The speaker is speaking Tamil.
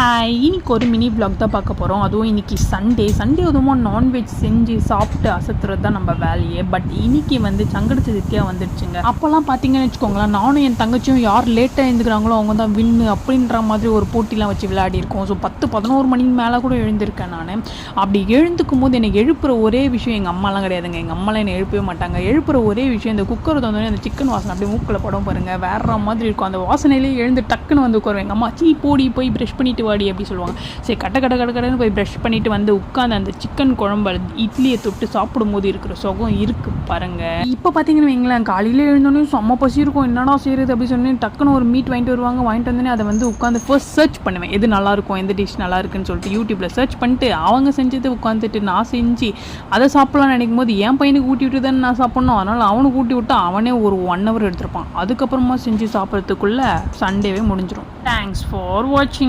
இன்னைக்கு ஒரு மினி வ்ளாக் தான் பார்க்க போகிறோம். அதுவும் இன்றைக்கி சண்டே அதுவும் நான்வெஜ் செஞ்சு சாப்பிட்டு அசத்துறது தான் நம்ம வேலையே. பட் இன்னைக்கு வந்து சங்கட சதுர்த்தியாக வந்துடுச்சுங்க. அப்போல்லாம் பார்த்தீங்கன்னு வச்சுக்கோங்களேன், நானும் என் தங்கச்சியும் யார் லேட்டாக எழுந்துக்கிறாங்களோ அவங்க தான் வின்னு அப்படின்ற மாதிரி ஒரு போட்டிலாம் வச்சு விளையாடிருக்கோம். ஸோ 10-11 மணிக்கு மேலே கூட எழுந்திருக்கேன் நான். அப்படி எழுந்துக்கும் போது எனக்கு எழுப்புற ஒரே விஷயம் எங்கள் அம்மாலாம் கிடையாதுங்க. எங்கள் அம்மாலாம் என்னை எழுப்பவே மாட்டாங்க. எழுப்புற ஒரே விஷயம் இந்த குக்கர் தந்தோடனே அந்த சிக்கன் வாசனை அப்படியே மூக்கில் படம் பாருங்கள், வேற மாதிரி இருக்கும். அந்த வாசனையிலே எழுந்து டக்குன்னு வந்து உட்காருவேன். எங்கள் அம்மா போடி போய் ப்ரஷ் பண்ணிட்டு வாடி அப்படி சொல்லுவாங்க. சரி கடன்னு போய் ப்ரஷ் பண்ணிட்டு வந்து உட்காந்து அந்த சிக்கன் குழம்பு இட்லியை தொட்டு சாப்பிடும்போது இருக்கிற சுகம் இருக்கு பாருங்க. இப்போ பார்த்தீங்கன்னு வைங்களேன், காலையில் எழுந்தோடனே செம்ம பசி இருக்கும். என்னடா செய்யுது அப்படி சொன்னேன். டக்குன்னு ஒரு மீட் வாங்கிட்டு வருவாங்க. வாங்கிட்டு வந்தோடனே அதை வந்து உட்காந்து ஃபர்ஸ்ட் சர்ச் பண்ணுவேன், எது நல்லாயிருக்கும், எந்த டிஷ் நல்லா இருக்குன்னு சொல்லிட்டு யூடியூப்பில் சர்ச் பண்ணிட்டு அவங்க செஞ்சது உட்காந்துட்டு நான் செஞ்சு அதை சாப்பிட்லான்னு நினைக்கும் போது என் பையனுக்கு ஊட்டி விட்டு தானே நான் சாப்பிட்ணும். அதனால் அவனுக்கு ஊட்டி விட்டு அவனே ஒரு 1 hour எடுத்திருப்பான். அதுக்கப்புறமா செஞ்சு சாப்பிட்றதுக்குள்ளே சண்டேவே முடிஞ்சிடும். தேங்க்ஸ் ஃபார் வாட்சிங்.